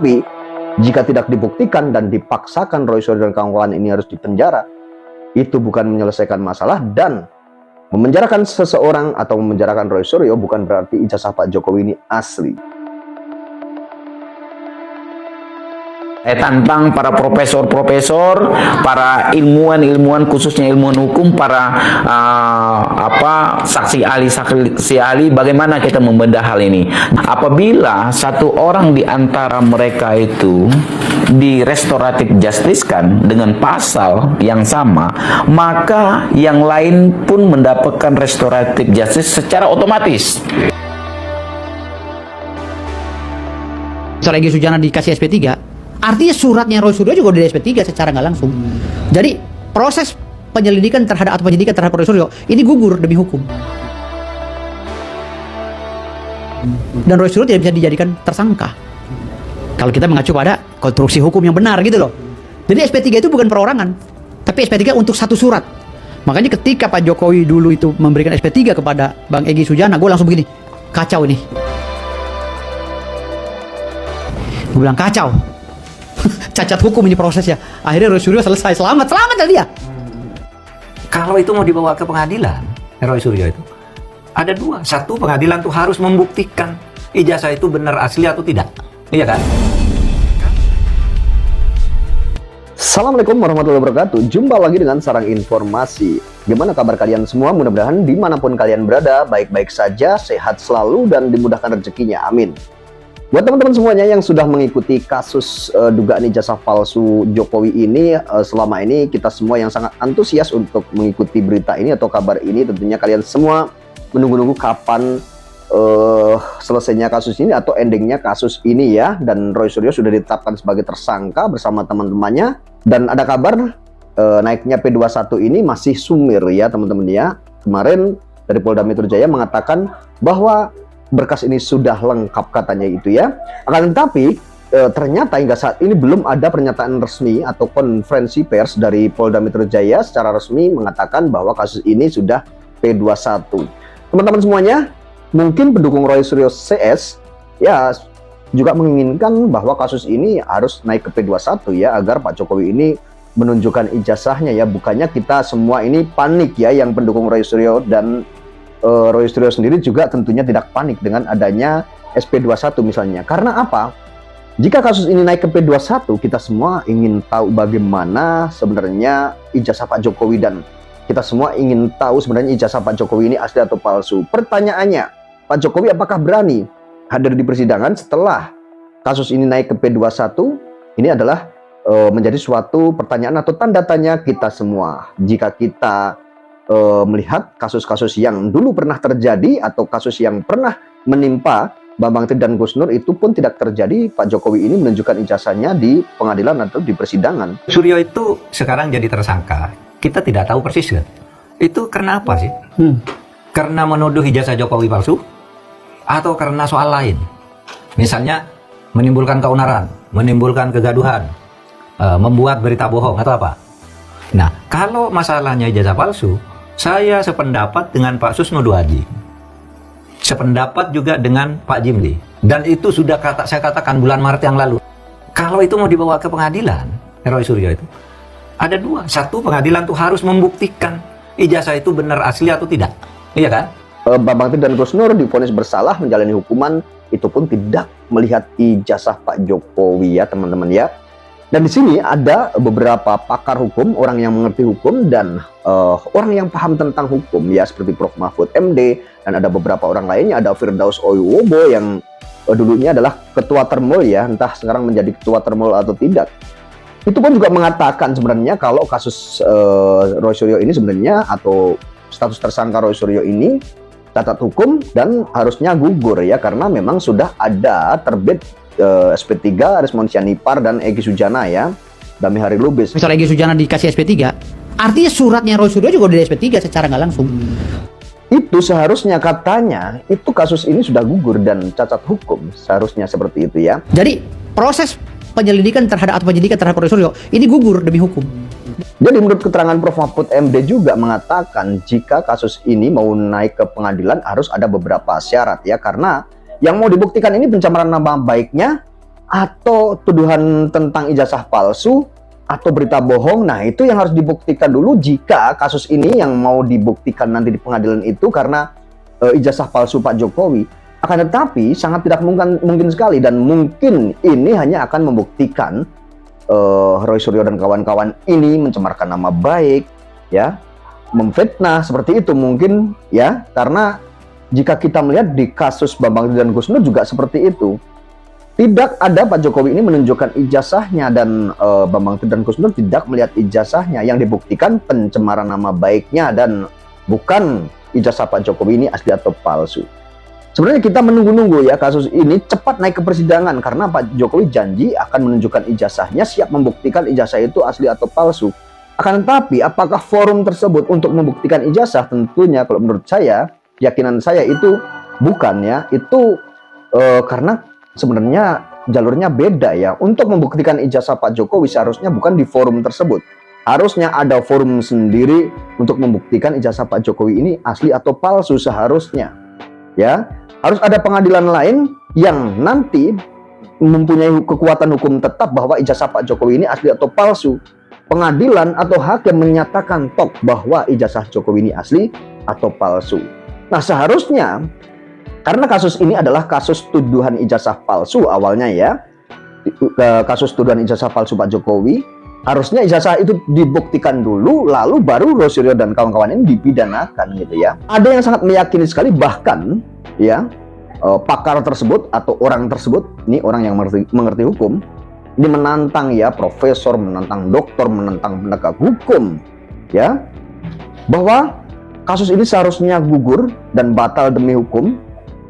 Tapi jika tidak dibuktikan dan dipaksakan Roy Suryo dan kawan-kawan ini harus dipenjara, itu bukan menyelesaikan masalah. Dan memenjarakan seseorang atau memenjarakan Roy Suryo bukan berarti ijazah Pak Jokowi ini asli. Tantang para profesor-profesor, para ilmuwan-ilmuwan, khususnya ilmuwan hukum, para saksi ahli, bagaimana kita membedah hal ini. Apabila satu orang di antara mereka itu di restoratif justice kan dengan pasal yang sama, maka yang lain pun mendapatkan restoratif justice secara otomatis. Seorang Egy Sujana dikasih SP3, artinya suratnya Roy Suryo juga udah di SP3 secara nggak langsung. Jadi proses penyelidikan terhadap atau penyidikan terhadap Roy Suryo ini gugur demi hukum. Dan Roy Suryo tidak bisa dijadikan tersangka kalau kita mengacu pada konstruksi hukum yang benar gitu loh. Jadi SP3 itu bukan perorangan, tapi SP3 untuk satu surat. Makanya ketika Pak Jokowi dulu itu memberikan SP3 kepada Bang Egy Sujana, gue langsung begini, kacau ini. Gue bilang kacau. Cacat hukum ini prosesnya. Akhirnya Roy Suryo selesai, selamat dia. Kalau itu mau dibawa ke pengadilan, Roy Suryo itu ada dua. Satu, pengadilan tuh harus membuktikan ijazah itu benar asli atau tidak. Iya kan? Assalamualaikum warahmatullahi wabarakatuh. Jumpa lagi dengan Sarang Informasi. Gimana kabar kalian semua? Mudah-mudahan dimanapun kalian berada, baik-baik saja, sehat selalu, dan dimudahkan rezekinya. Amin. Buat teman-teman semuanya yang sudah mengikuti kasus dugaan ijazah palsu Jokowi ini, selama ini kita semua yang sangat antusias untuk mengikuti berita ini atau kabar ini. Tentunya kalian semua menunggu-nunggu kapan selesainya kasus ini atau endingnya kasus ini ya. Dan Roy Suryo sudah ditetapkan sebagai tersangka bersama teman-temannya. Dan ada kabar naiknya P21 ini masih sumir ya teman-teman ya. Kemarin dari Polda Metro Jaya mengatakan bahwa berkas ini sudah lengkap katanya itu ya. Akan tetapi ternyata hingga saat ini belum ada pernyataan resmi atau konferensi pers dari Polda Metro Jaya secara resmi mengatakan bahwa kasus ini sudah P21. Teman-teman semuanya, mungkin pendukung Roy Suryo CS ya juga menginginkan bahwa kasus ini harus naik ke P21 ya, agar Pak Jokowi ini menunjukkan ijazahnya ya. Bukannya kita semua ini panik ya, yang pendukung Roy Suryo, dan Roy Suryo sendiri juga tentunya tidak panik dengan adanya SP21 misalnya. Karena apa? Jika kasus ini naik ke P21, kita semua ingin tahu bagaimana sebenarnya ijazah Pak Jokowi, dan kita semua ingin tahu sebenarnya ijazah Pak Jokowi ini asli atau palsu. Pertanyaannya, Pak Jokowi apakah berani hadir di persidangan setelah kasus ini naik ke P21? Ini adalah menjadi suatu pertanyaan atau tanda tanya kita semua. Jika kita melihat kasus-kasus yang dulu pernah terjadi atau kasus yang pernah menimpa Bambang Tri dan Gus Nur, itu pun tidak terjadi. Pak Jokowi ini menunjukkan ijazahnya di pengadilan atau di persidangan. Suryo itu sekarang jadi tersangka. Kita tidak tahu persis kan? Itu karena apa sih? Karena menuduh ijazah Jokowi palsu? Atau karena soal lain? Misalnya menimbulkan keonaran, menimbulkan kegaduhan, membuat berita bohong atau apa? Nah, kalau masalahnya ijazah palsu, saya sependapat dengan Pak Susno Duaji, sependapat juga dengan Pak Jimli, dan itu sudah saya katakan bulan Maret yang lalu. Kalau itu mau dibawa ke pengadilan, Roy Suryo itu ada dua. Satu, pengadilan tuh harus membuktikan ijazah itu benar asli atau tidak. Iya kan? Bambang Tri dan Gus Nur divonis bersalah menjalani hukuman, itu pun tidak melihat ijazah Pak Jokowi ya teman-teman ya. Dan di sini ada beberapa pakar hukum, orang yang mengerti hukum, dan orang yang paham tentang hukum ya, seperti Prof. Mahfud MD, dan ada beberapa orang lainnya. Ada Firdaus Oyuwobo yang dulunya adalah ketua Termol ya, entah sekarang menjadi ketua Termol atau tidak. Itu pun juga mengatakan sebenarnya kalau kasus Roy Suryo ini sebenarnya, atau status tersangka Roy Suryo ini cacat hukum dan harusnya gugur ya, karena memang sudah ada terbit SP3 Resmond Sianipar dan Egy Sujana ya, Dami Hari Lubis. Seorang Egy Sujana dikasih SP3, artinya suratnya Roy Suryo juga udah di SP3 secara nggak langsung. Itu seharusnya katanya itu kasus ini sudah gugur dan cacat hukum, seharusnya seperti itu ya. Jadi proses penyelidikan terhadap atau penyidikan terhadap Roy Suryo ini gugur demi hukum. Jadi menurut keterangan Prof. Mahfud MD juga mengatakan jika kasus ini mau naik ke pengadilan harus ada beberapa syarat ya, karena yang mau dibuktikan ini pencemaran nama baiknya atau tuduhan tentang ijazah palsu atau berita bohong. Nah, itu yang harus dibuktikan dulu jika kasus ini yang mau dibuktikan nanti di pengadilan itu karena ijazah palsu Pak Jokowi. Akan tetapi sangat tidak mungkin sekali, dan mungkin ini hanya akan membuktikan Roy Suryo dan kawan-kawan ini mencemarkan nama baik, ya, memfitnah seperti itu mungkin, ya, karena jika kita melihat di kasus Bambang dan Gus Nur juga seperti itu. Tidak ada Pak Jokowi ini menunjukkan ijazahnya, dan Bambang dan Gus Nur tidak melihat ijazahnya. Yang dibuktikan pencemaran nama baiknya dan bukan ijazah Pak Jokowi ini asli atau palsu. Sebenarnya kita menunggu-nunggu ya kasus ini cepat naik ke persidangan karena Pak Jokowi janji akan menunjukkan ijazahnya, siap membuktikan ijazah itu asli atau palsu. Akan tetapi apakah forum tersebut untuk membuktikan ijazah? Tentunya kalau menurut saya, keyakinan saya itu bukan ya. Itu karena sebenarnya jalurnya beda ya. Untuk membuktikan ijazah Pak Jokowi seharusnya bukan di forum tersebut. Harusnya ada forum sendiri untuk membuktikan ijazah Pak Jokowi ini asli atau palsu seharusnya. Ya, harus ada pengadilan lain yang nanti mempunyai kekuatan hukum tetap bahwa ijazah Pak Jokowi ini asli atau palsu. Pengadilan atau hakim menyatakan tok bahwa ijazah Jokowi ini asli atau palsu. Nah, seharusnya karena kasus ini adalah kasus tuduhan ijazah palsu awalnya ya, kasus tuduhan ijazah palsu Pak Jokowi, harusnya ijazah itu dibuktikan dulu, lalu baru Roy Suryo dan kawan-kawan ini dipidanakan gitu ya. Ada yang sangat meyakini sekali, bahkan ya pakar tersebut atau orang tersebut, ini orang yang mengerti hukum, ini menantang ya profesor, menantang dokter, menantang penegak hukum ya, bahwa kasus ini seharusnya gugur dan batal demi hukum.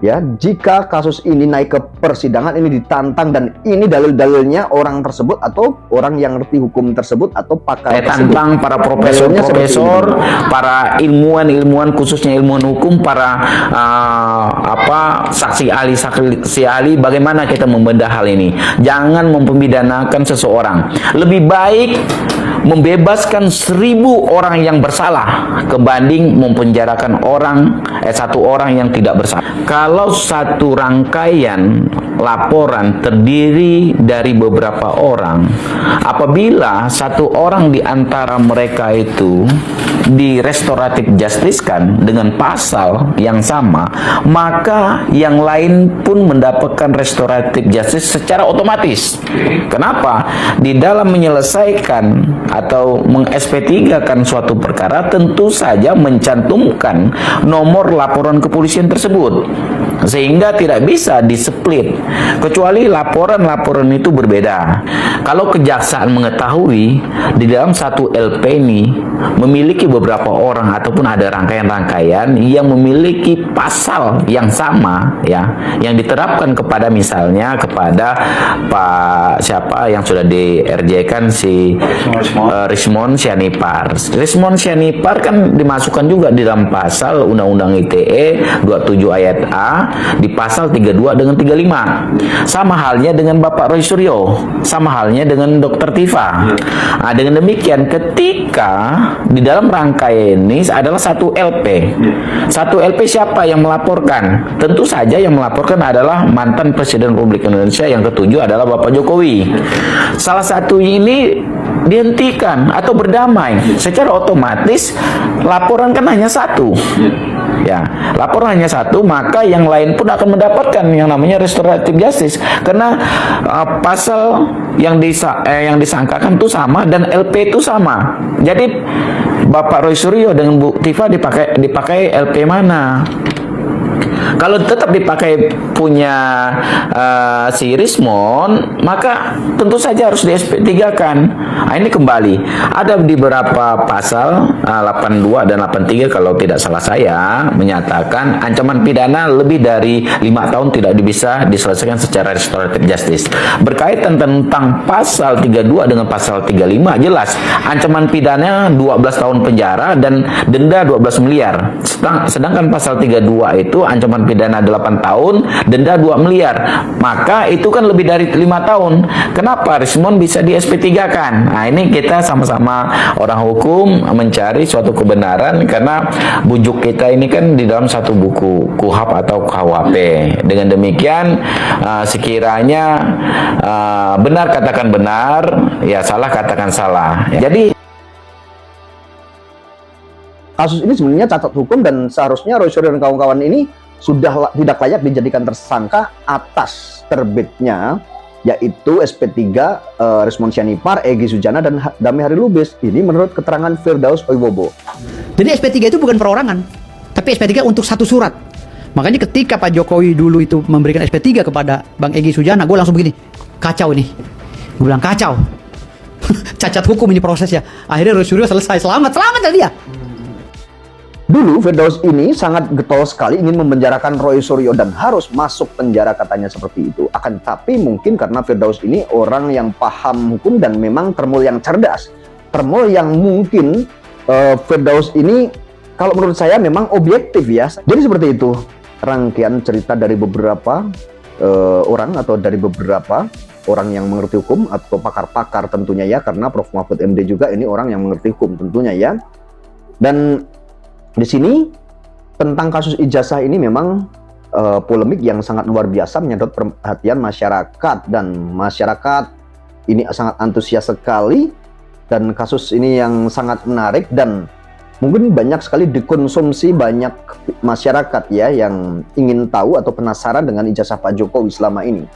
Ya, jika kasus ini naik ke persidangan, ini ditantang, dan ini dalil-dalilnya orang tersebut atau orang yang ngerti hukum tersebut atau pakar tersebut. Tantang para profesor, para ilmuwan khususnya ilmuwan hukum, para saksi ahli, bagaimana kita membedah hal ini. Jangan mempidanakan seseorang. Lebih baik membebaskan 1000 orang yang bersalah kebanding mempenjarakan satu orang yang tidak bersalah. Kalau satu rangkaian laporan terdiri dari beberapa orang, apabila satu orang di antara mereka itu di restoratif justice-kan dengan pasal yang sama, maka yang lain pun mendapatkan restoratif justice secara otomatis. Kenapa? Di dalam menyelesaikan atau meng-SP3-kan suatu perkara, tentu saja mencantumkan nomor laporan kepolisian tersebut, sehingga tidak bisa di-split, kecuali laporan-laporan itu berbeda. Kalau kejaksaan mengetahui di dalam satu LP ini memiliki beberapa orang ataupun ada rangkaian-rangkaian yang memiliki pasal yang sama ya, yang diterapkan kepada misalnya kepada Pak siapa yang sudah di RJ-kan si Rismon Sianipar. Rismon Sianipar kan dimasukkan juga di dalam pasal Undang-Undang ITE 27 ayat A di pasal 32 dengan 35. Sama halnya dengan Bapak Roy Suryo, sama halnya dengan Dr. Tifa. Nah, dengan demikian ketika di dalam rangkaian ini adalah satu LP. Satu LP siapa yang melaporkan? Tentu saja yang melaporkan adalah mantan Presiden Republik Indonesia yang ketujuh adalah Bapak Jokowi. Salah satu ini dihentikan atau berdamai, secara otomatis laporan kan hanya satu. Ya, laporan hanya satu, maka yang lain pun akan mendapatkan yang namanya restoratif justice karena pasal yang disangkakan itu sama dan LP itu sama. Jadi Bapak Roy Suryo dengan Bu Tifa dipakai LP mana? Kalau tetap dipakai punya si Rismon, maka tentu saja harus di SP3-kan. Nah, ini kembali ada di beberapa pasal 82 dan 83 kalau tidak salah saya menyatakan ancaman pidana lebih dari 5 tahun tidak bisa diselesaikan secara restoratif justice. Berkaitan tentang pasal 32 dengan pasal 35 jelas ancaman pidana 12 tahun penjara dan denda 12 miliar. Sedangkan pasal 32 itu ancaman pidana pidana 8 tahun, denda 2 miliar. Maka itu kan lebih dari 5 tahun. Kenapa Rismond bisa di SP3-kan? Nah, ini kita sama-sama orang hukum mencari suatu kebenaran, karena bujuk kita ini kan di dalam satu buku KUHP atau KUHP. Dengan demikian sekiranya benar katakan benar, ya salah katakan salah. Jadi Kasus ini sebenarnya cacat hukum dan seharusnya Roy Suryo dan kawan-kawan ini sudah tidak layak dijadikan tersangka atas terbitnya yaitu SP3 Rismond Sianipar, Egy Sujana, dan Dami Hari Lubis. Ini menurut keterangan Firdaus Oibobo. Jadi SP3 itu bukan perorangan, tapi SP3 untuk satu surat. Makanya ketika Pak Jokowi dulu itu memberikan SP3 kepada Bang Egy Sujana, gue langsung begini, kacau ini. Gue bilang kacau. Cacat hukum ini prosesnya. Akhirnya Roy Suryo selesai, selamat tadi ya. Dulu Firdaus ini sangat getol sekali ingin memenjarakan Roy Suryo dan harus masuk penjara, katanya seperti itu. Akan tapi mungkin karena Firdaus ini orang yang paham hukum dan memang termul yang cerdas, termul yang mungkin Firdaus ini kalau menurut saya memang objektif ya. Jadi seperti itu rangkaian cerita dari beberapa orang atau dari beberapa orang yang mengerti hukum atau pakar-pakar tentunya ya, karena Prof. Mahfud MD juga ini orang yang mengerti hukum tentunya ya. Dan di sini tentang kasus ijazah ini memang polemik yang sangat luar biasa, menyedot perhatian masyarakat, dan masyarakat ini sangat antusias sekali, dan kasus ini yang sangat menarik dan mungkin banyak sekali dikonsumsi banyak masyarakat ya yang ingin tahu atau penasaran dengan ijazah Pak Jokowi selama ini.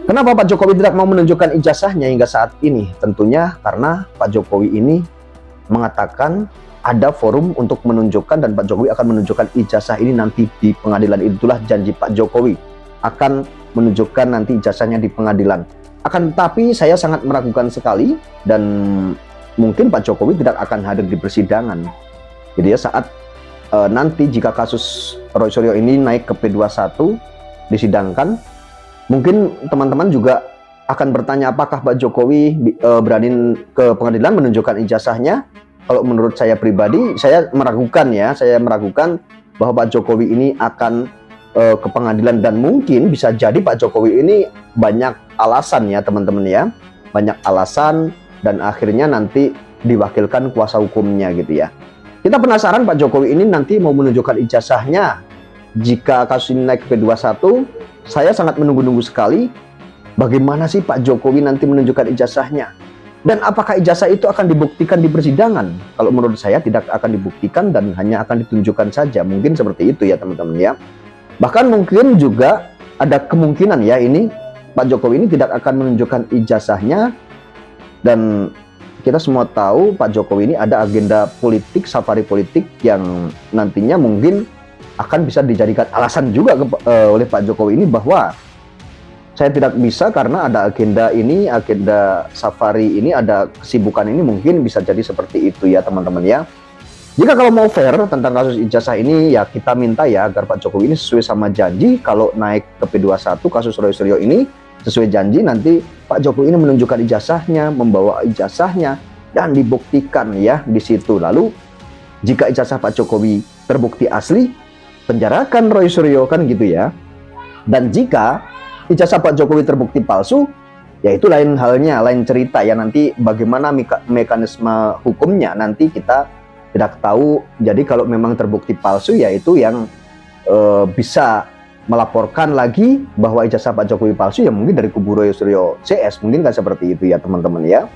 Kenapa Pak Jokowi tidak mau menunjukkan ijazahnya hingga saat ini? Tentunya karena Pak Jokowi ini mengatakan ada forum untuk menunjukkan, dan Pak Jokowi akan menunjukkan ijazah ini nanti di pengadilan. Itulah janji Pak Jokowi, akan menunjukkan nanti ijazahnya di pengadilan. Akan tetapi saya sangat meragukan sekali, dan mungkin Pak Jokowi tidak akan hadir di persidangan. Jadi ya saat nanti jika kasus Roy Suryo ini naik ke P21 disidangkan, mungkin teman-teman juga akan bertanya apakah Pak Jokowi berani ke pengadilan menunjukkan ijazahnya. Kalau menurut saya pribadi, saya meragukan ya, saya meragukan bahwa Pak Jokowi ini akan ke pengadilan, dan mungkin bisa jadi Pak Jokowi ini banyak alasan ya teman-teman ya, banyak alasan, dan akhirnya nanti diwakilkan kuasa hukumnya gitu ya. Kita penasaran Pak Jokowi ini nanti mau menunjukkan ijazahnya jika kasus ini naik ke P21. Saya sangat menunggu-nunggu sekali bagaimana sih Pak Jokowi nanti menunjukkan ijazahnya. Dan apakah ijazah itu akan dibuktikan di persidangan? Kalau menurut saya tidak akan dibuktikan dan hanya akan ditunjukkan saja. Mungkin seperti itu ya teman-teman ya. Bahkan mungkin juga ada kemungkinan ya ini Pak Jokowi ini tidak akan menunjukkan ijazahnya. Dan kita semua tahu Pak Jokowi ini ada agenda politik, safari politik yang nantinya mungkin akan bisa dijadikan alasan juga oleh Pak Jokowi ini bahwa saya tidak bisa karena ada agenda ini, agenda safari ini, ada kesibukan ini, mungkin bisa jadi seperti itu ya teman-teman ya. Jika kalau mau fair tentang kasus ijazah ini ya kita minta ya agar Pak Jokowi ini sesuai sama janji, kalau naik ke P21 kasus Roy Suryo ini sesuai janji nanti Pak Jokowi ini menunjukkan ijazahnya, membawa ijazahnya dan dibuktikan ya di situ. Lalu jika ijazah Pak Jokowi terbukti asli, penjarakan Roy Suryo kan gitu ya. Dan jika ijazah Pak Jokowi terbukti palsu, ya itu lain halnya, lain cerita ya, nanti bagaimana mekanisme hukumnya nanti kita tidak tahu. Jadi kalau memang terbukti palsu ya itu yang bisa melaporkan lagi bahwa ijazah Pak Jokowi palsu ya mungkin dari kubu Roy Suryo CS, mungkin kan seperti itu ya teman-teman ya.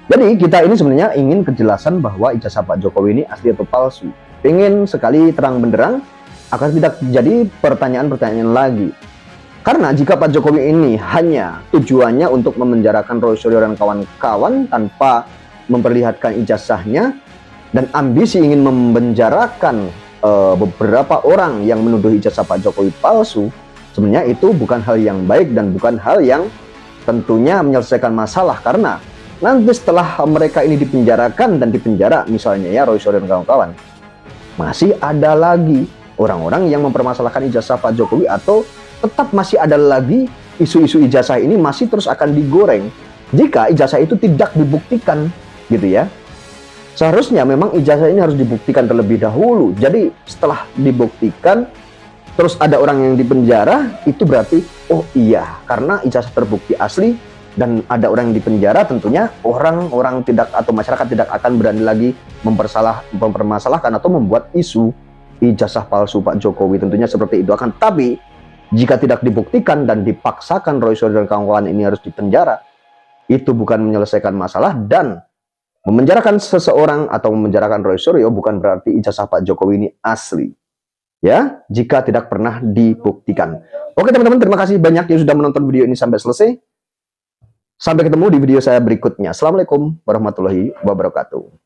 Jadi kita ini sebenarnya ingin kejelasan bahwa ijazah Pak Jokowi ini asli atau palsu. Ingin sekali terang benderang agar tidak jadi pertanyaan-pertanyaan lagi. Karena jika Pak Jokowi ini hanya tujuannya untuk memenjarakan Roy Suryo dan kawan-kawan tanpa memperlihatkan ijazahnya, dan ambisi ingin memenjarakan beberapa orang yang menuduh ijazah Pak Jokowi palsu, sebenarnya itu bukan hal yang baik dan bukan hal yang tentunya menyelesaikan masalah. Karena nanti setelah mereka ini dipenjarakan dan dipenjara misalnya ya Roy Suryo dan kawan-kawan, masih ada lagi orang-orang yang mempermasalahkan ijazah Pak Jokowi, atau tetap masih ada lagi isu-isu ijazah ini masih terus akan digoreng jika ijazah itu tidak dibuktikan gitu ya. Seharusnya memang ijazah ini harus dibuktikan terlebih dahulu. Jadi setelah dibuktikan terus ada orang yang dipenjara, itu berarti oh iya, karena ijazah terbukti asli dan ada orang yang dipenjara, tentunya orang-orang tidak atau masyarakat tidak akan berani lagi mempermasalahkan atau membuat isu ijazah palsu Pak Jokowi, tentunya seperti itu. Akan tapi jika tidak dibuktikan dan dipaksakan Roy Suryo dan kawan-kawan ini harus dipenjara, itu bukan menyelesaikan masalah. Dan memenjarakan seseorang atau memenjarakan Roy Suryo bukan berarti ijazah Pak Jokowi ini asli, ya, jika tidak pernah dibuktikan. Oke teman-teman, terima kasih banyak yang sudah menonton video ini sampai selesai. Sampai ketemu di video saya berikutnya. Assalamualaikum warahmatullahi wabarakatuh.